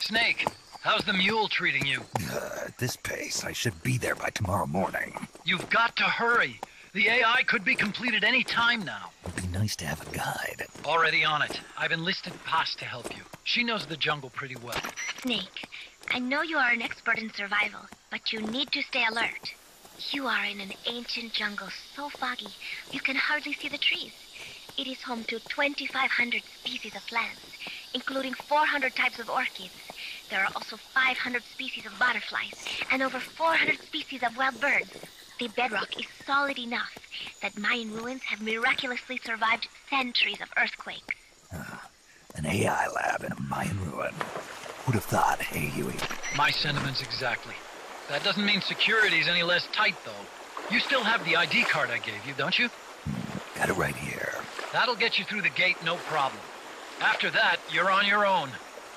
Snake, how's the mule treating you? At this pace, I should be there by tomorrow morning. You've got to hurry. The AI could be completed any time now. It'd be nice to have a guide. Already on it. I've enlisted Paz to help you. She knows the jungle pretty well. Snake, I know you are an expert in survival, but you need to stay alert. You are in an ancient jungle so foggy, you can hardly see the trees. It is home to 2,500 species of plants, including 400 types of orchids. There are also 500 species of butterflies, and over 400 species of wild birds. The bedrock is solid enough that Mayan ruins have miraculously survived centuries of earthquakes. An AI lab in a Mayan ruin. Who'd have thought, hey, Huey? My sentiments exactly. That doesn't mean security's any less tight, though. You still have the ID card I gave you, don't you? Got it right here. That'll get you through the gate, no problem. After that, you're on your own.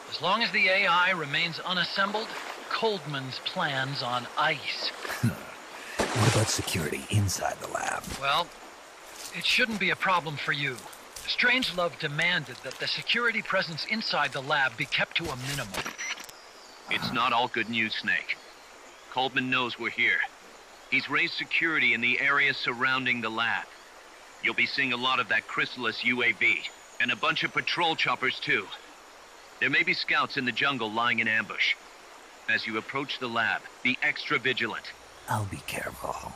As long as the AI remains unassembled, Coldman's plan's on ice. What about security inside the lab? Well, it shouldn't be a problem for you. Strangelove demanded that the security presence inside the lab be kept to a minimum. It's not all good news, Snake. Coldman knows we're here. He's raised security in the area surrounding the lab. You'll be seeing a lot of that Chrysalis UAV, and a bunch of patrol choppers too. There may be scouts in the jungle lying in ambush. As you approach the lab, be extra vigilant. I'll be careful.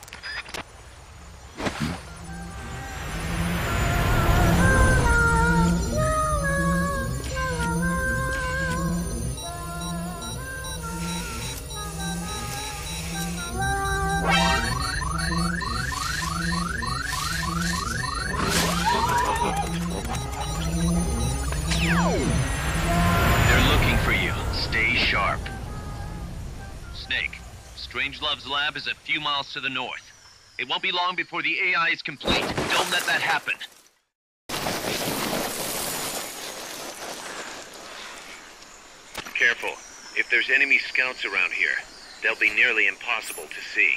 They're looking for you. Stay sharp. Snake, Strangelove's lab is a few miles to the north. It won't be long before the AI is complete. Don't let that happen. Careful. If there's enemy scouts around here, they'll be nearly impossible to see.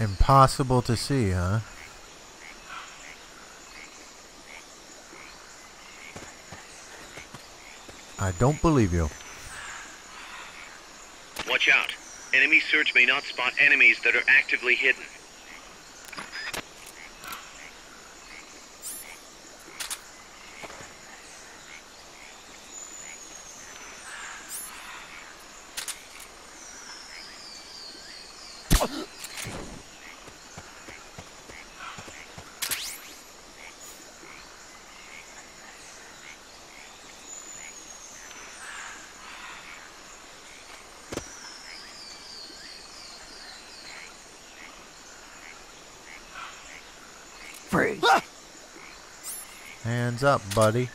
Impossible to see, huh? I don't believe you. Watch out. Enemy search may not spot enemies that are actively hidden. Freeze! Hands up, buddy.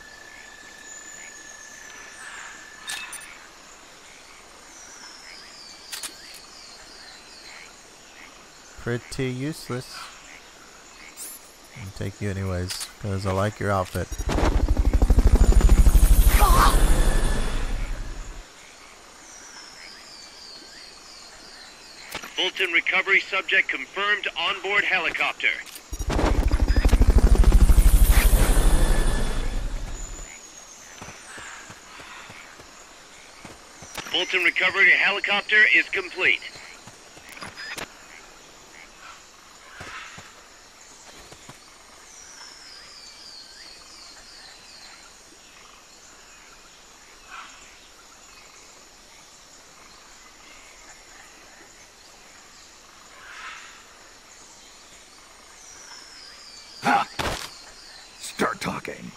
Pretty useless. I'll take you anyways, because I like your outfit. Fulton recovery subject confirmed onboard helicopter. Fulton recovery helicopter is complete. Start talking.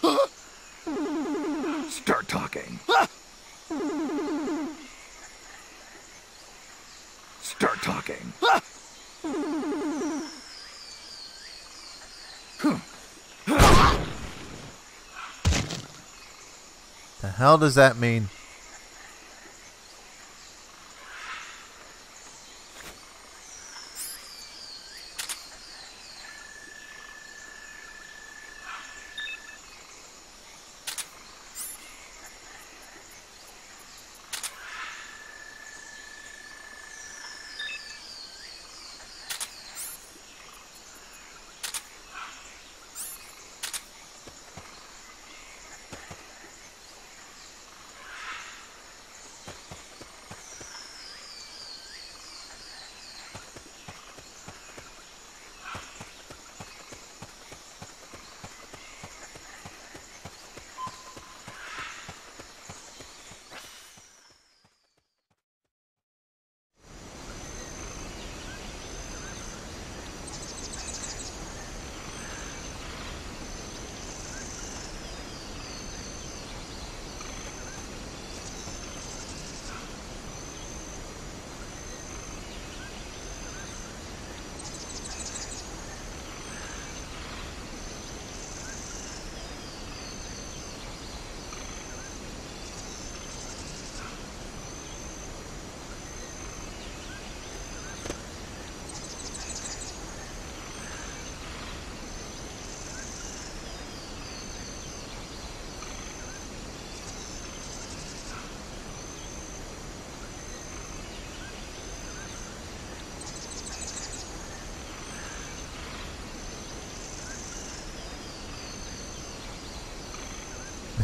Start talking. Start talking. The hell does that mean?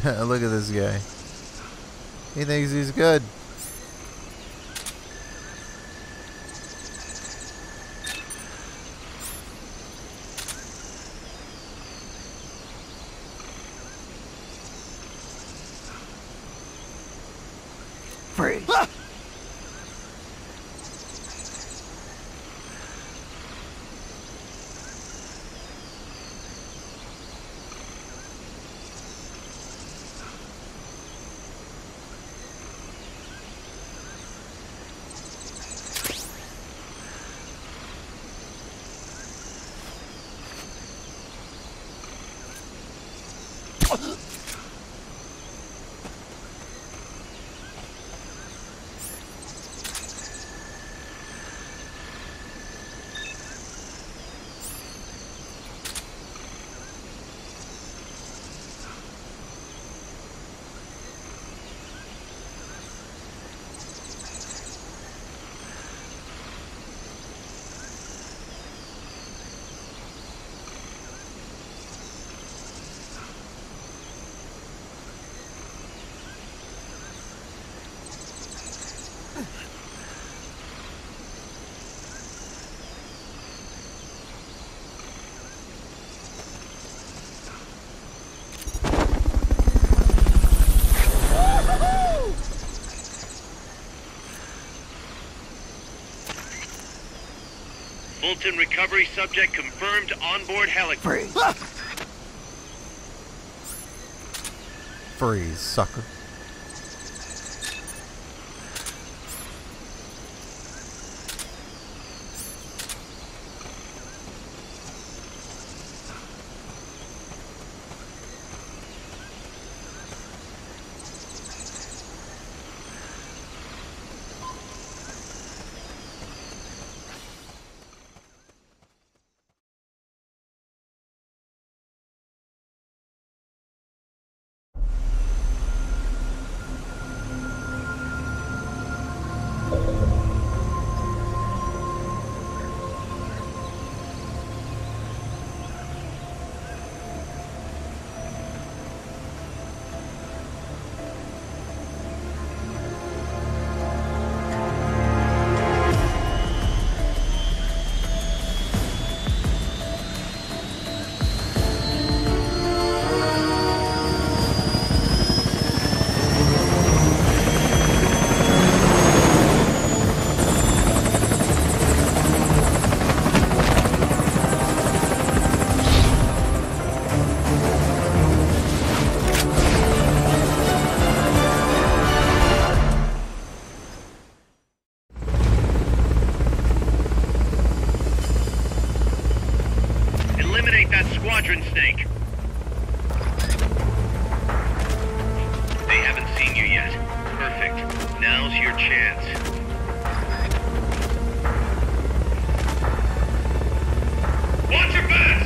Look at this guy. He thinks he's good. Freeze. Fulton recovery subject confirmed onboard helicopter. Freeze. Freeze, sucker. Squadron Snake. They haven't seen you yet. Perfect. Now's your chance. Watch your backs!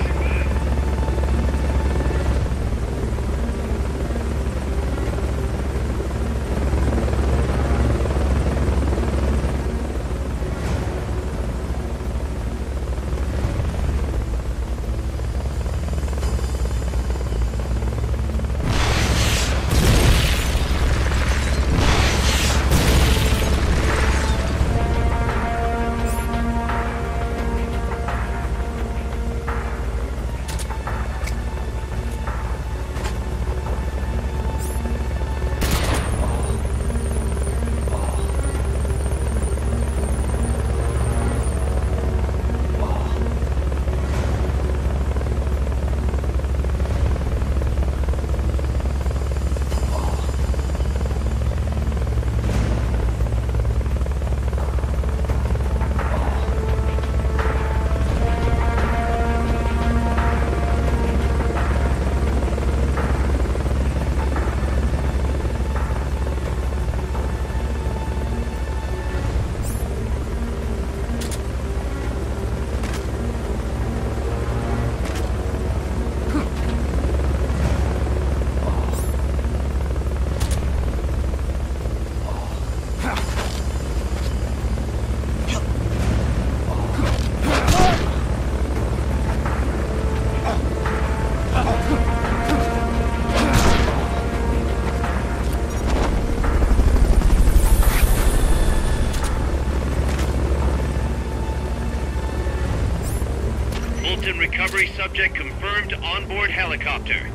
Skeleton recovery subject confirmed onboard helicopter.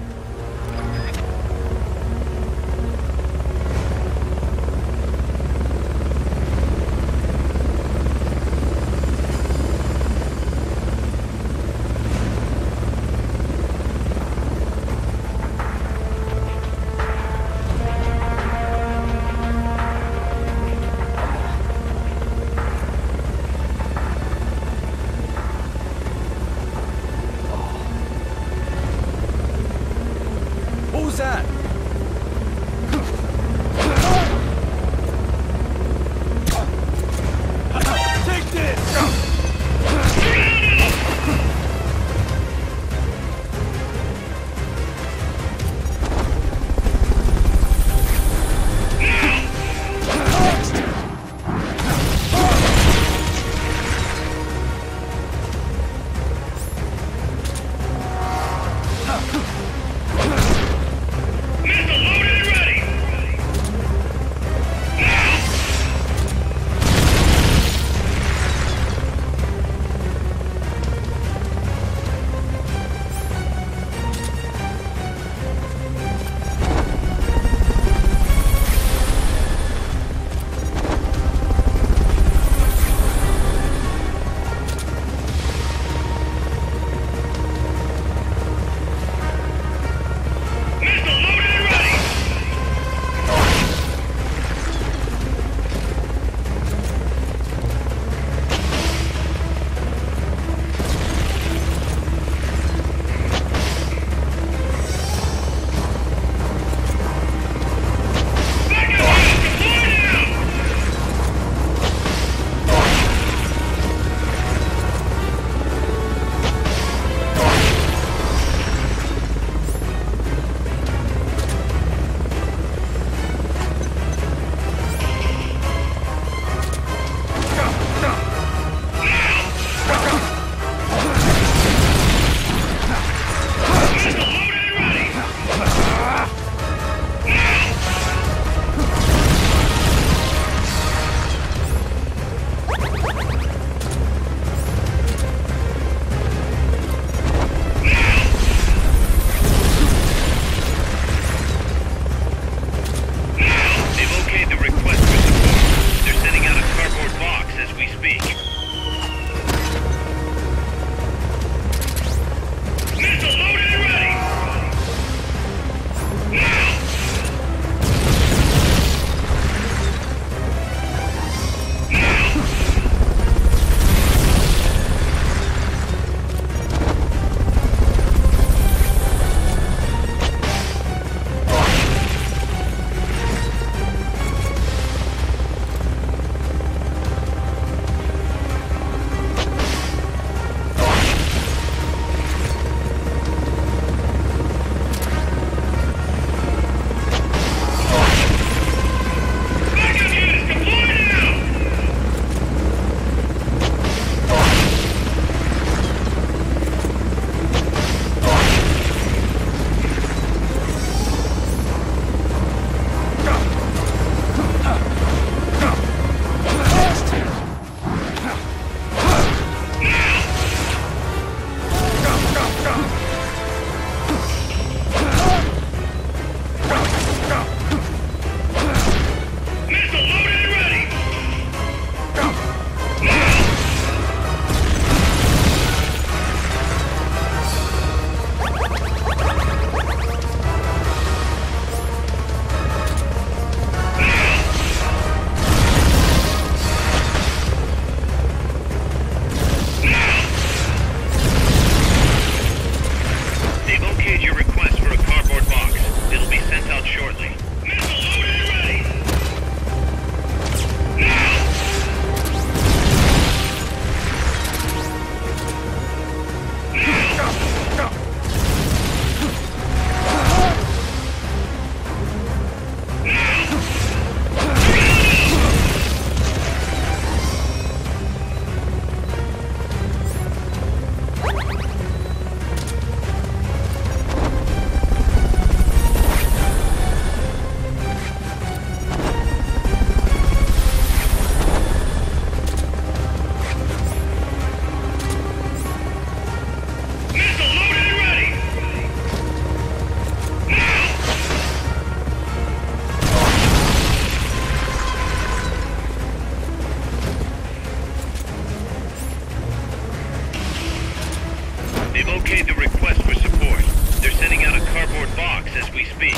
They've okayed the request for support. They're sending out a cardboard box as we speak.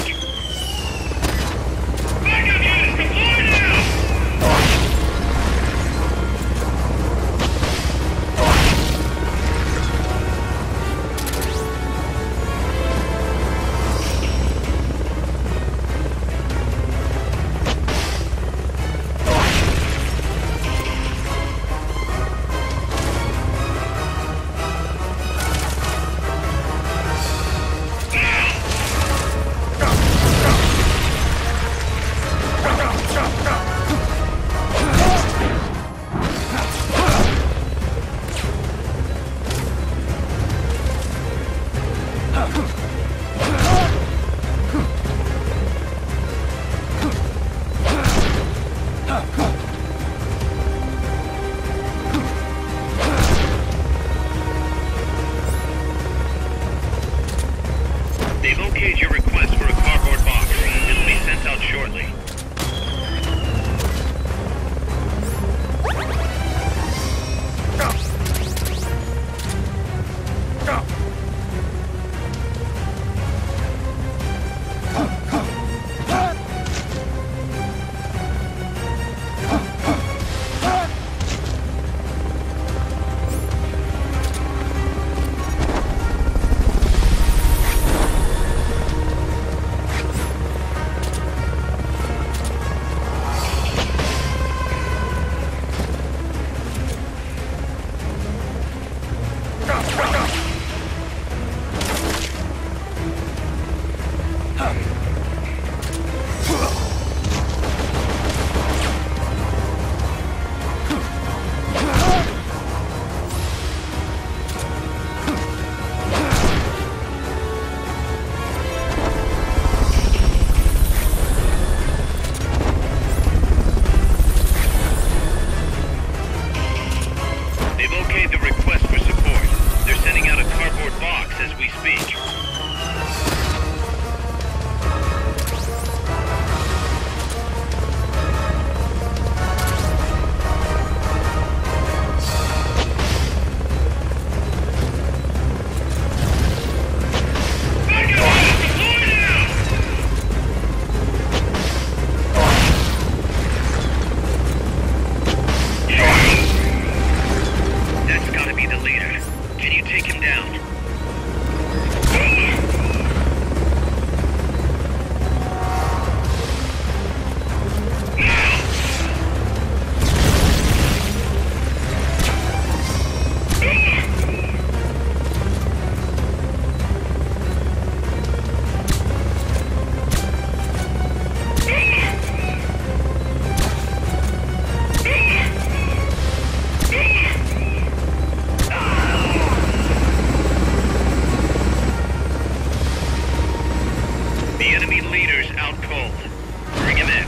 Backup units deployed now! They've okayed your request for a cardboard box. It'll be sent out shortly. They've okayed the request for support. They're sending out a cardboard box as we speak. That's gotta be the leader. Can you take him down? The enemy leader's out cold. Bring him in.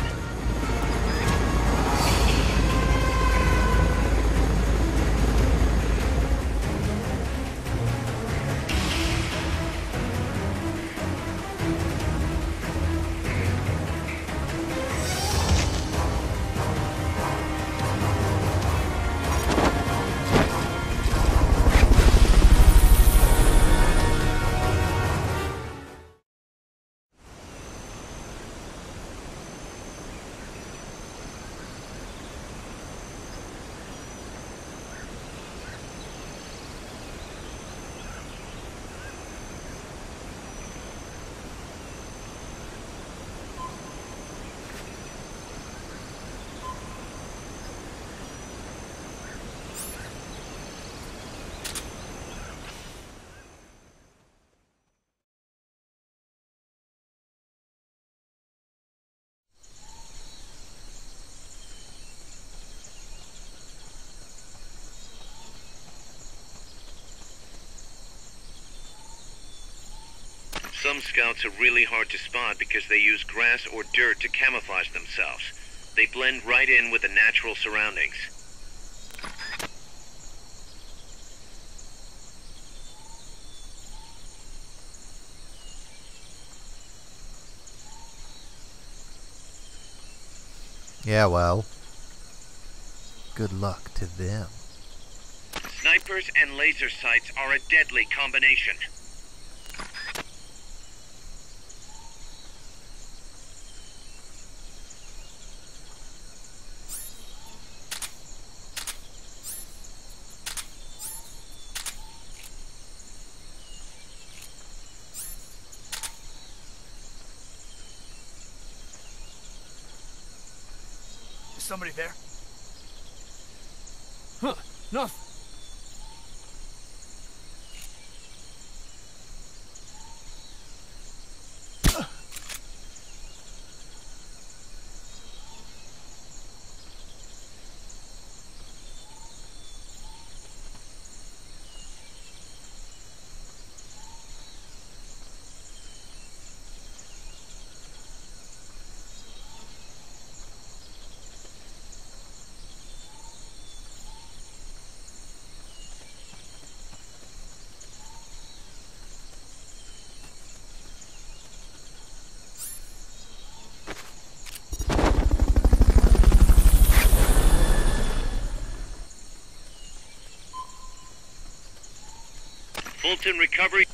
Some scouts are really hard to spot because they use grass or dirt to camouflage themselves. They blend right in with the natural surroundings. Yeah, well, good luck to them. Snipers and laser sights are a deadly combination. Is somebody there? Huh, no. Fulton recovery.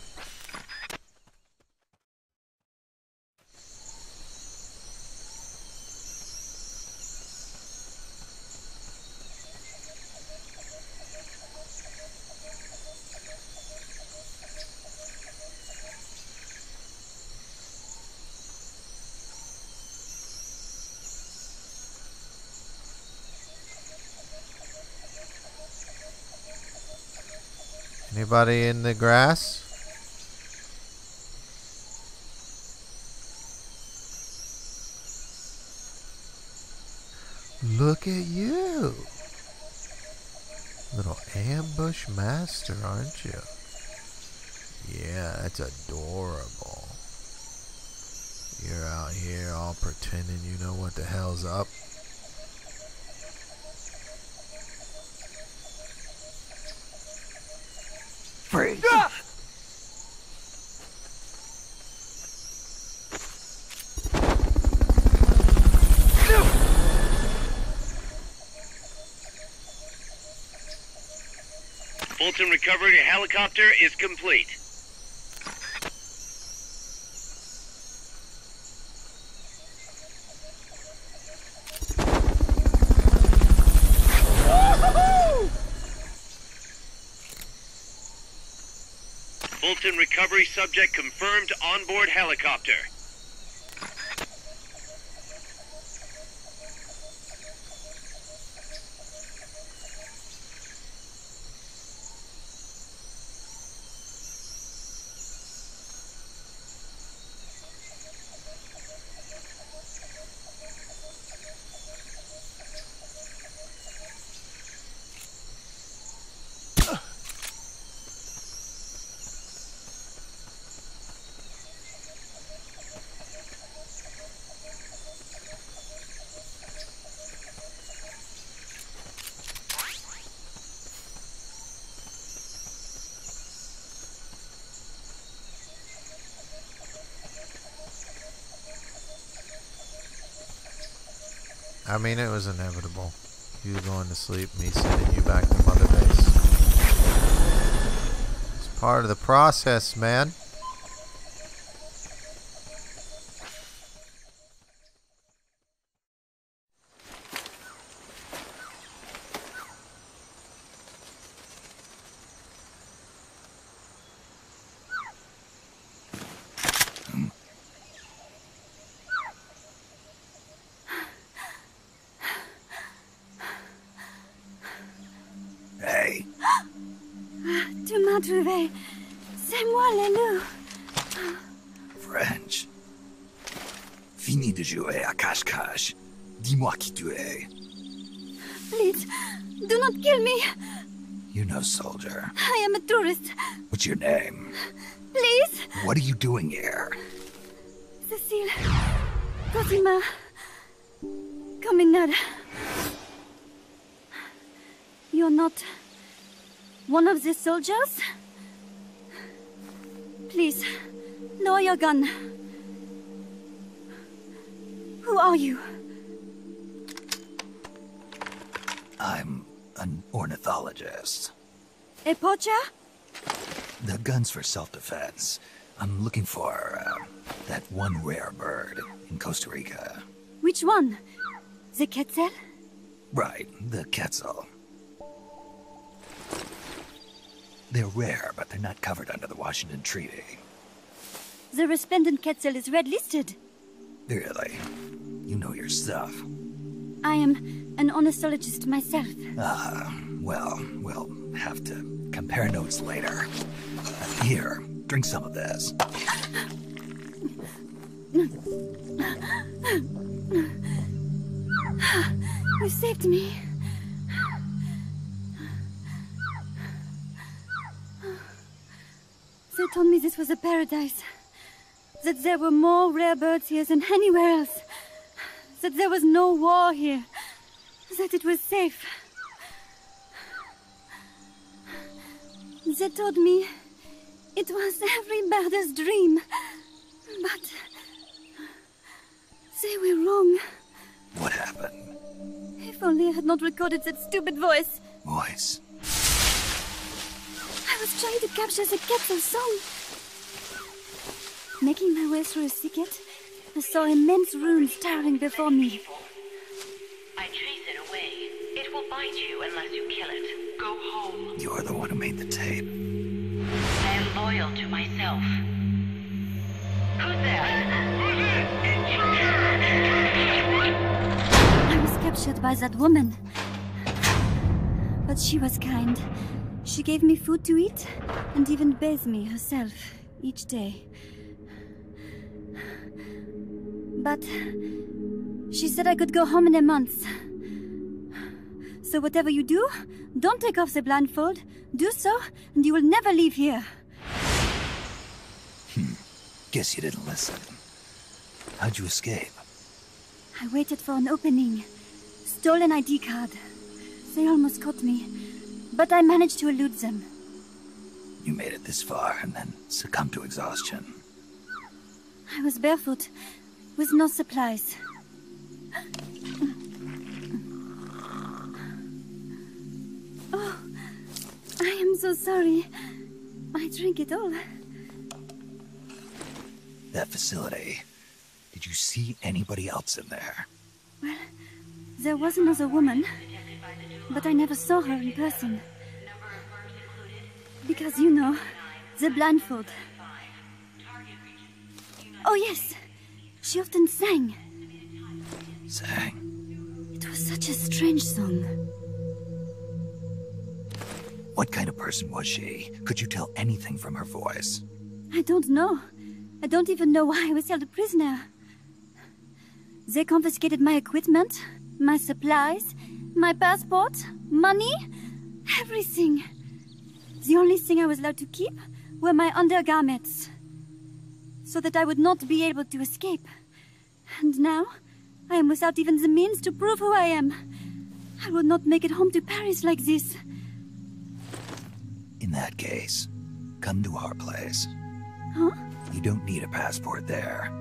Anybody in the grass? Look at you. Little ambush master, aren't you? Yeah, that's adorable. You're out here all pretending you know what the hell's up. Freeze! Ah! Fulton recovery helicopter is complete. Fulton recovery subject confirmed onboard helicopter. I mean, it was inevitable. You going to sleep, me sending you back to Mother Base. It's part of the process, man. Hey, Tu m'as trouvé. C'est moi, le loup. French. Fini de jouer à cache-cache. Dis-moi qui tu es. Please, do not kill me. You know, soldier. I am a tourist. What's your name? Please. What are you doing here? Cecile. Cosima. Caminada. You're not one of the soldiers? Please, lower your gun. Who are you? I'm an ornithologist. A poacher? The gun's for self-defense. I'm looking for, that one rare bird in Costa Rica. Which one? The quetzal? Right, the quetzal. They're rare, but they're not covered under the Washington Treaty. The resplendent quetzal is red-listed. Really? You know your stuff. I am an ornithologist myself. Well, we'll have to compare notes later. Here, drink some of this. You saved me. They told me this was a paradise. That there were more rare birds here than anywhere else. That there was no war here. That it was safe. They told me it was every birder's dream. But they were wrong. What happened? If only I had not recorded that stupid voice. Voice? I was trying to capture the quetzal song. Making my way through a thicket, I saw immense ruins towering before me. I chase it away. It will bite you unless you kill it. Go home. You're the one who made the tape. I am loyal to myself. Who's there? I was captured by that woman. But she was kind. She gave me food to eat, and even bathed me herself each day. But she said I could go home in a month. So whatever you do, don't take off the blindfold. Do so, and you will never leave here. Guess you didn't listen. How'd you escape? I waited for an opening. Stole an ID card. They almost caught me, but I managed to elude them. You made it this far and then succumbed to exhaustion. I was barefoot, with no supplies. Oh, I am so sorry. I drank it all. That facility. Did you see anybody else in there? Well, there was another woman, but I never saw her in person. Because, you know, the blindfold. Oh, yes. She often sang. Sang? It was such a strange song. What kind of person was she? Could you tell anything from her voice? I don't know. I don't even know why I was held a prisoner. They confiscated my equipment, my supplies, my passport, money, everything. The only thing I was allowed to keep were my undergarments, so that I would not be able to escape. And now, I am without even the means to prove who I am. I will not make it home to Paris like this. In that case, come to our place. Huh? You don't need a passport there.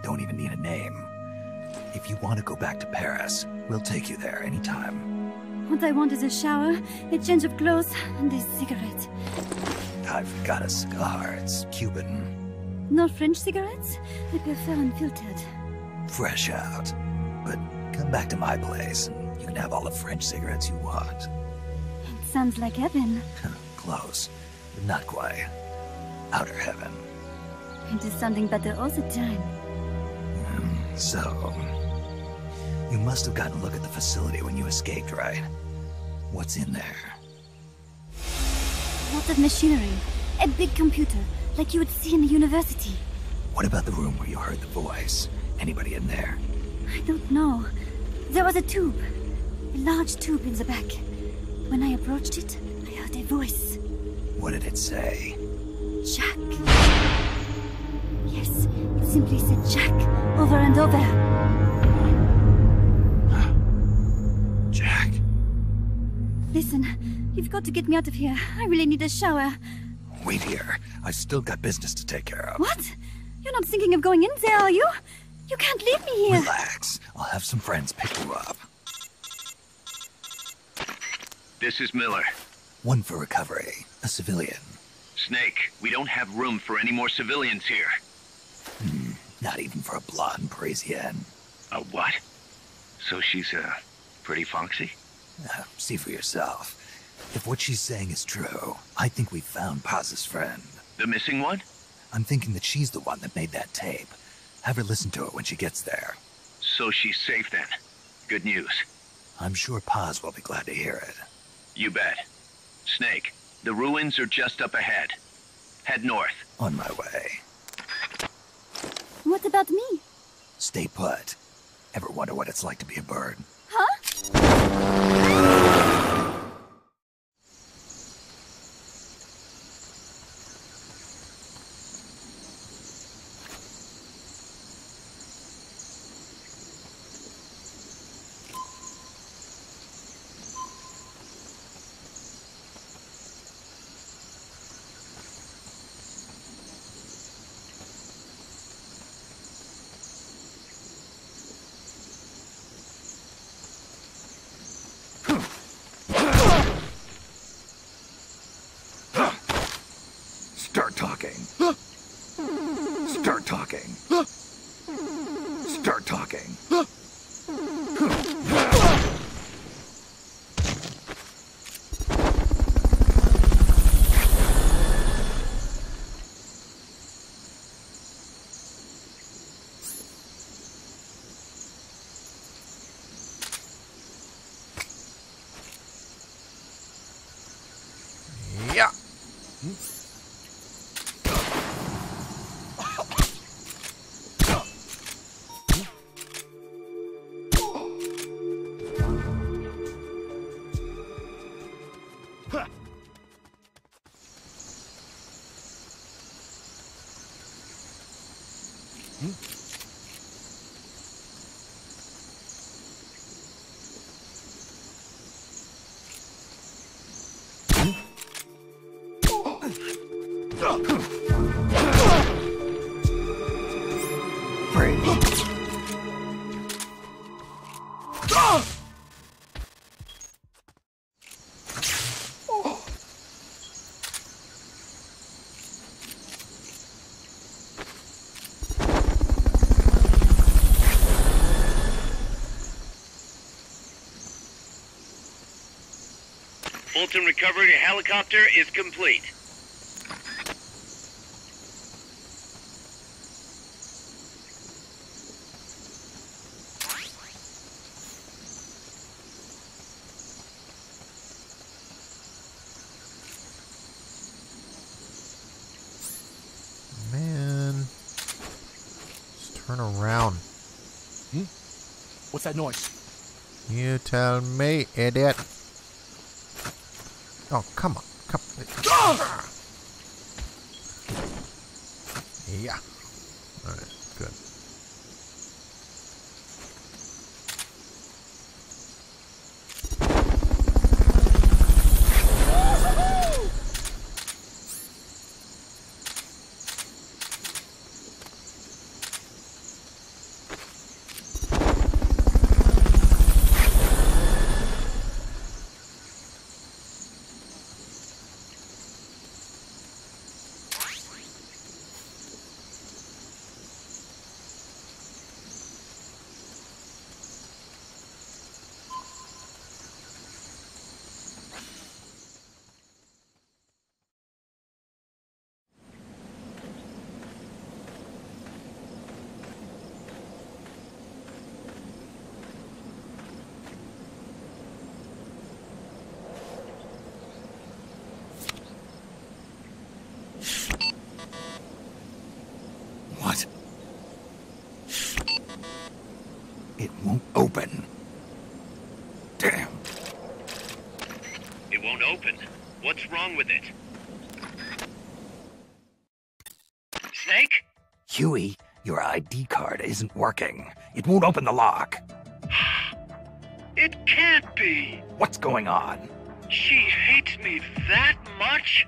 Don't even need a name. If you want to go back to Paris, we'll take you there anytime. What I want is a shower, a change of clothes, and a cigarette. I've got a cigar. It's Cuban. No French cigarettes? I prefer unfiltered. Fresh out. But come back to my place, and you can have all the French cigarettes you want. It sounds like heaven. Close, but not quite. Outer heaven. It is sounding better all the time. So, you must have gotten a look at the facility when you escaped, right? What's in there? Lots of machinery. A big computer, like you would see in a university. What about the room where you heard the voice? Anybody in there? I don't know. There was a tube. A large tube in the back. When I approached it, I heard a voice. What did it say? Jack. Yes, it simply said Jack, over and over. Jack. Listen, you've got to get me out of here. I really need a shower. Wait here. I've still got business to take care of. What? You're not thinking of going in there, are you? You can't leave me here. Relax. I'll have some friends pick you up. This is Miller. One for recovery. A civilian. Snake, we don't have room for any more civilians here. Not even for a blonde Parisienne. A what? So she's, pretty foxy? See for yourself. If what she's saying is true, I think we've found Paz's friend. The missing one? I'm thinking that she's the one that made that tape. Have her listen to it when she gets there. So she's safe then. Good news. I'm sure Paz will be glad to hear it. You bet. Snake, the ruins are just up ahead. Head north. On my way. What about me? Stay put. Ever wonder what it's like to be a bird? Huh? Start talking. Start talking. Start talking. Yeah. Fulton recovery to helicopter is complete. Man. Just turn around. What's that noise? You tell me, idiot. Oh, come on. Come on. Yeah. Alright, good. What? It won't open. Damn. It won't open. What's wrong with it? Snake? Huey, your ID card isn't working. It won't open the lock. It can't be. What's going on? She hates me that much?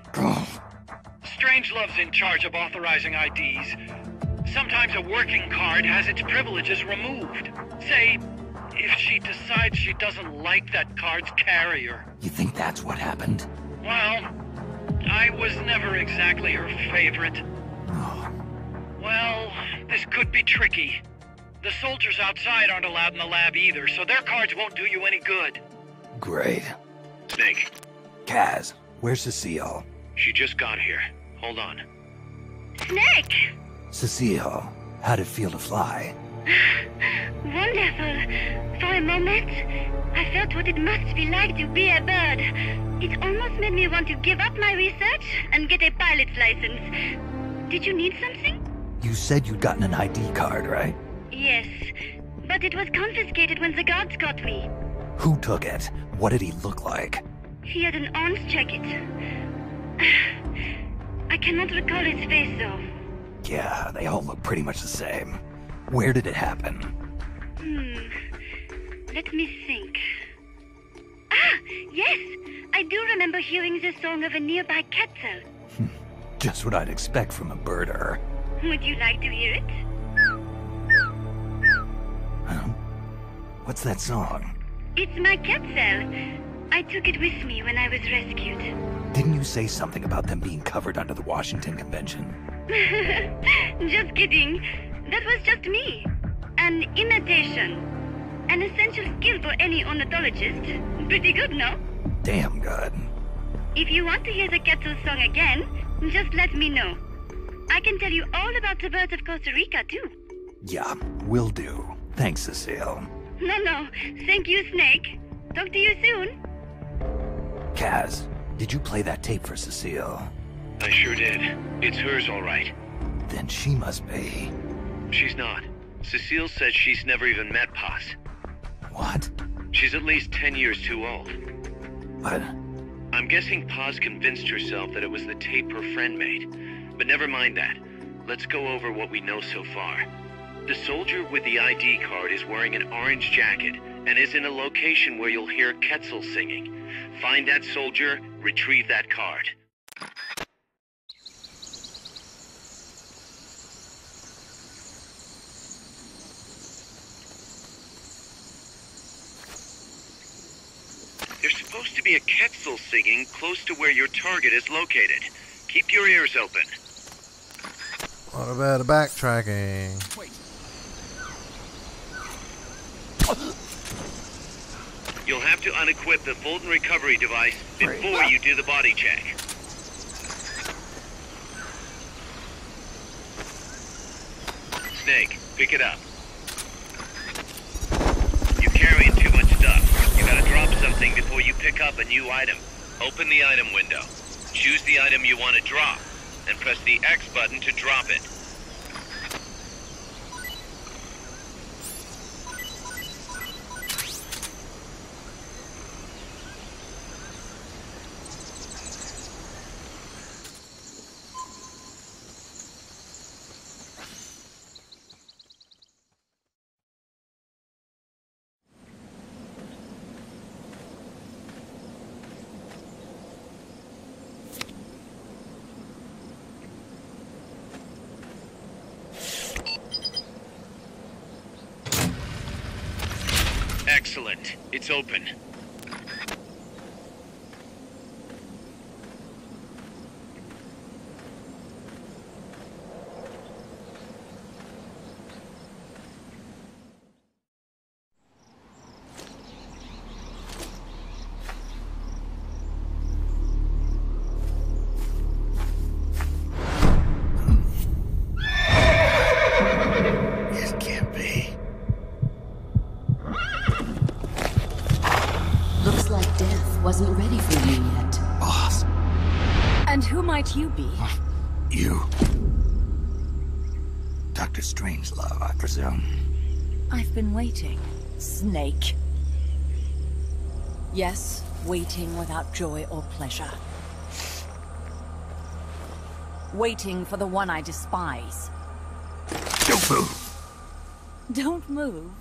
Strangelove's in charge of authorizing IDs. Sometimes a working card has its privileges removed. Say, if she decides she doesn't like that card's carrier. You think that's what happened? Well, exactly her favorite. Well, this could be tricky. The soldiers outside aren't allowed in the lab either, so their cards won't do you any good. Great. Snake, Kaz, where's Cecile? she just got here. Hold on. Snake! Cecile, how'd it feel to fly? Wonderful. For a moment, I felt what it must be like to be a bird. It almost made me want to give up my research and get a pilot's license. Did you need something? You said you'd gotten an ID card, right? Yes, but it was confiscated when the guards caught me. Who took it? What did he look like? He had an arms jacket. I cannot recall his face, though. Yeah, they all look pretty much the same. Where did it happen? Let me think. Ah, yes! I do remember hearing the song of a nearby quetzal. Just what I'd expect from a birder. Would you like to hear it? Huh? What's that song? It's my quetzal. I took it with me when I was rescued. Didn't you say something about them being covered under the Washington Convention? Just kidding. That was just me. An imitation. An essential skill for any ornithologist. Pretty good, no? Damn good. If you want to hear the quetzal song again, just let me know. I can tell you all about the birds of Costa Rica, too. Yeah, will do. Thanks, Cecile. No. Thank you, Snake. Talk to you soon. Kaz, did you play that tape for Cecile? I sure did. It's hers, all right. Then she must be... She's not. Cecile says she's never even met Paz. What? She's at least 10 years too old. What? I'm guessing Paz convinced herself that it was the tape her friend made. But never mind that. Let's go over what we know so far. The soldier with the ID card is wearing an orange jacket and is in a location where you'll hear quetzal singing. Find that soldier, retrieve that card. There's supposed to be a quetzal singing close to where your target is located. Keep your ears open. What about the backtracking? Wait. You'll have to unequip the Fulton recovery device before you do the body check. Snake, pick it up. You're carrying too much stuff. You gotta drop something before you pick up a new item. Open the item window. Choose the item you want to drop, and press the X button to drop it. Excellent. It's open. It can't be. Looks like death wasn't ready for you yet. Boss. And who might you be? You. Dr. Strangelove, I presume. I've been waiting, Snake. Yes, waiting without joy or pleasure. Waiting for the one I despise. Don't move. Don't move.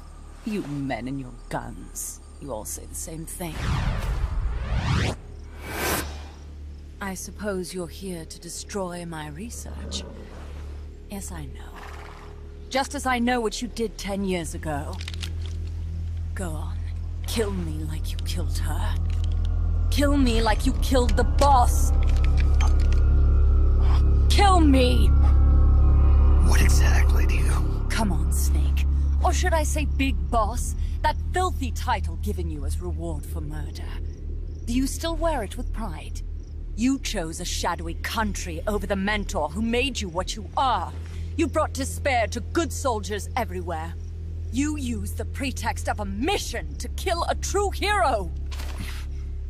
You men and your guns. You all say the same thing. I suppose you're here to destroy my research. Yes, I know. Just as I know what you did 10 years ago. Go on. Kill me like you killed her. Kill me like you killed the boss. kill me! What exactly do you... Come on, Snake. Or should I say Big Boss? That filthy title given you as reward for murder. Do you still wear it with pride? You chose a shadowy country over the mentor who made you what you are. You brought despair to good soldiers everywhere. You used the pretext of a mission to kill a true hero.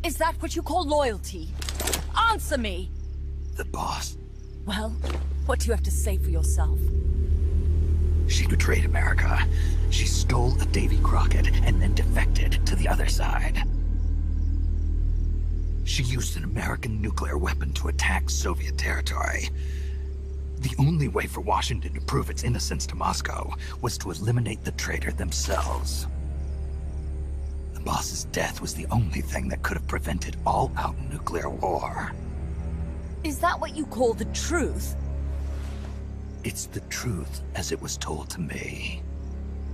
Is that what you call loyalty? Answer me! The boss. Well, what do you have to say for yourself? She betrayed America. She stole a Davy Crockett and then defected to the other side. She used an American nuclear weapon to attack Soviet territory. The only way for Washington to prove its innocence to Moscow was to eliminate the traitor themselves. The boss's death was the only thing that could have prevented all-out nuclear war. Is that what you call the truth? It's the truth as it was told to me.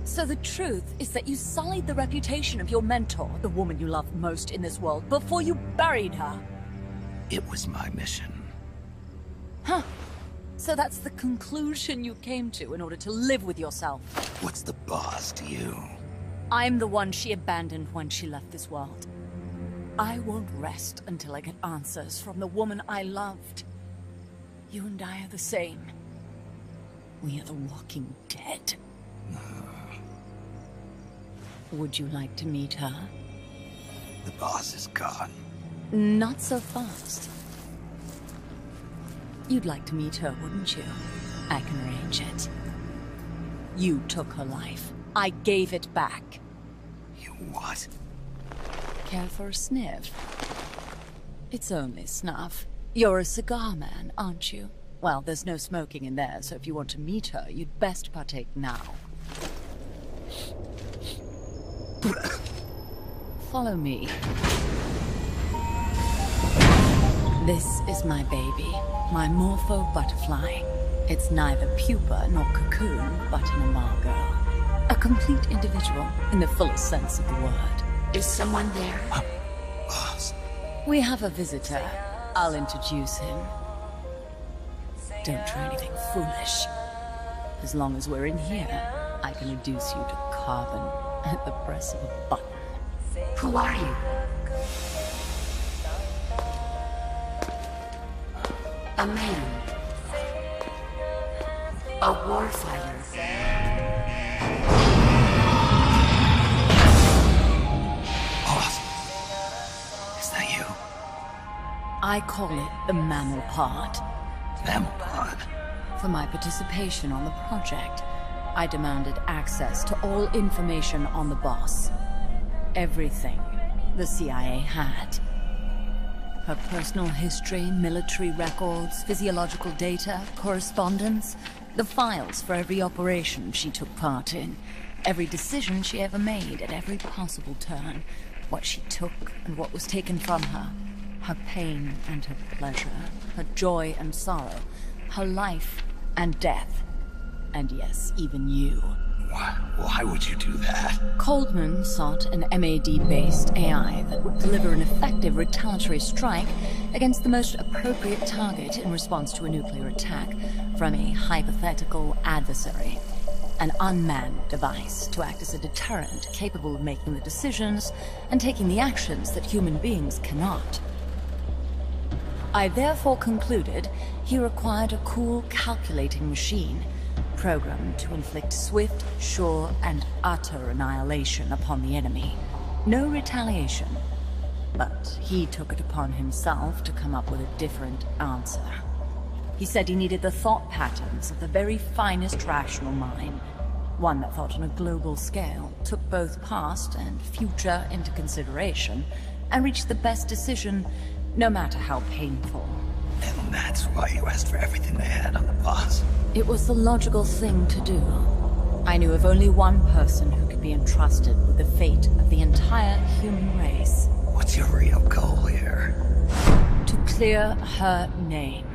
So the truth is that you sullied the reputation of your mentor, the woman you loved most in this world, before you buried her. It was my mission. Huh. So that's the conclusion you came to in order to live with yourself. What's the boss to you? I'm the one she abandoned when she left this world. I won't rest until I get answers from the woman I loved. You and I are the same. We are the walking dead. Would you like to meet her? The boss is gone. Not so fast. You'd like to meet her, wouldn't you? I can arrange it. You took her life. I gave it back. You what? Care for a sniff? It's only snuff. You're a cigar man, aren't you? Well, there's no smoking in there, so if you want to meet her, you'd best partake now. Follow me. This is my baby, my morpho butterfly. It's neither pupa nor cocoon, but an imago. A complete individual, in the fullest sense of the word. Is someone there? Boss. We have a visitor. I'll introduce him. Don't try anything foolish. As long as we're in here, I can reduce you to carbon at the press of a button. Who are you? A man. A warfighter. Boss. Is that you? I call it the mammal pod. Mammal pod? For my participation on the project, I demanded access to all information on the boss. Everything the CIA had. Her personal history, military records, physiological data, correspondence, the files for every operation she took part in, every decision she ever made at every possible turn, what she took and what was taken from her, her pain and her pleasure, her joy and sorrow, her life and death, and yes, even you. Why would you do that? Coldman sought an MAD-based AI that would deliver an effective retaliatory strike against the most appropriate target in response to a nuclear attack from a hypothetical adversary. An unmanned device to act as a deterrent capable of making the decisions and taking the actions that human beings cannot. I therefore concluded he required a cool, calculating machine programmed to inflict swift, sure, and utter annihilation upon the enemy. No retaliation. But he took it upon himself to come up with a different answer. He said he needed the thought patterns of the very finest rational mind, one that thought on a global scale, took both past and future into consideration, and reached the best decision, no matter how painful. And that's why you asked for everything they had on the boss. It was the logical thing to do. I knew of only one person who could be entrusted with the fate of the entire human race. What's your real goal here? To clear her name.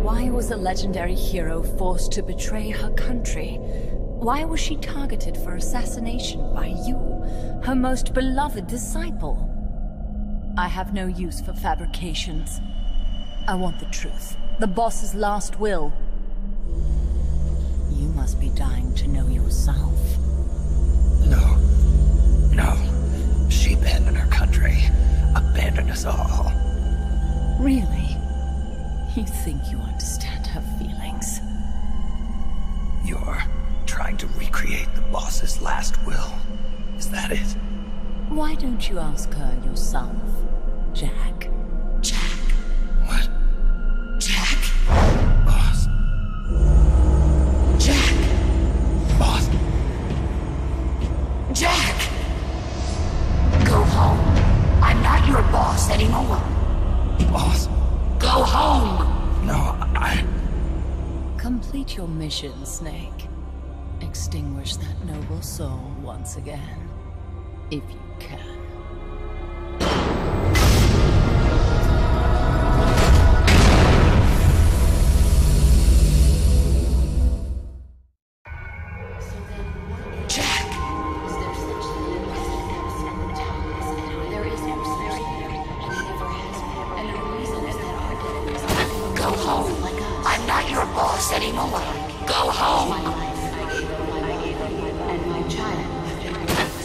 Why was a legendary hero forced to betray her country? Why was she targeted for assassination by you, her most beloved disciple? I have no use for fabrications. I want the truth. The boss's last will. You must be dying to know yourself. No. No. She abandoned her country. Abandoned us all. Really? You think you understand her feelings? You're trying to recreate the boss's last will. Is that it? Why don't you ask her yourself, Jack? Jack? What? Jack? Boss? Jack? Boss? Jack! Go home. I'm not your boss anymore. Boss? Go home! No, Complete your mission, Snake. Extinguish that noble soul once again, if you can. anymore. Go home.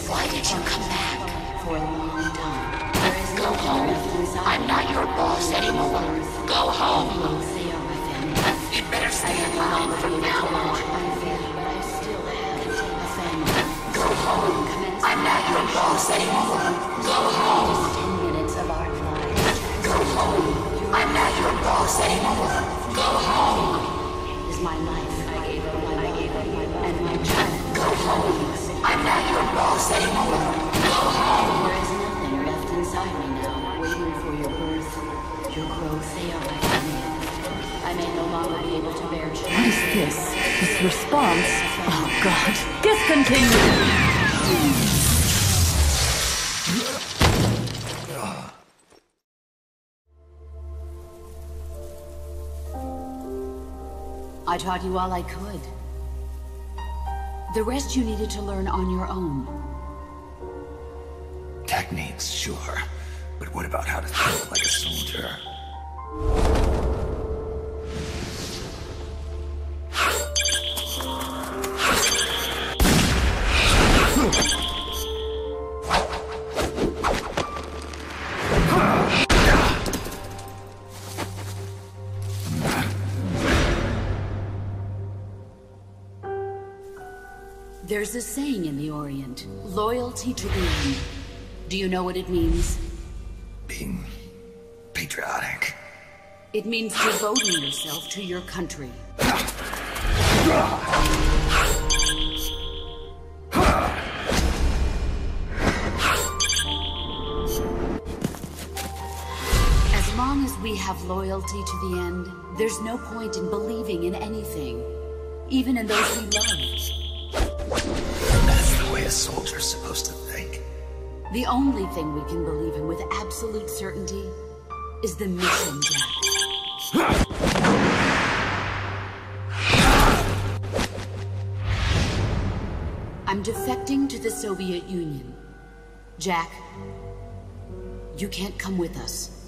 Why did you come back? For a long time. Go home. I'm not your boss anymore. Go home. You better stay alive from now on. Go home. I'm not your boss anymore. Go home. 10 minutes of our lives. Go home. I'm not your boss anymore. Go home. Is my life. I gave up and my child. Go home. I'm not your boss anymore. Go home. There is nothing left inside me now, waiting for your birth, your growth. They are my family. I may no longer be able to bear children. What is this? This response? Oh God. Discontinue! I taught you all I could. The rest you needed to learn on your own. Techniques, sure. But what about how to think like a soldier? There's a saying in the Orient, loyalty to the end. Do you know what it means? Being patriotic. It means devoting yourself to your country. As long as we have loyalty to the end, there's no point in believing in anything, even in those we love. That's the way a soldier's supposed to think. The only thing we can believe in with absolute certainty is the mission, Jack. I'm defecting to the Soviet Union. Jack, you can't come with us.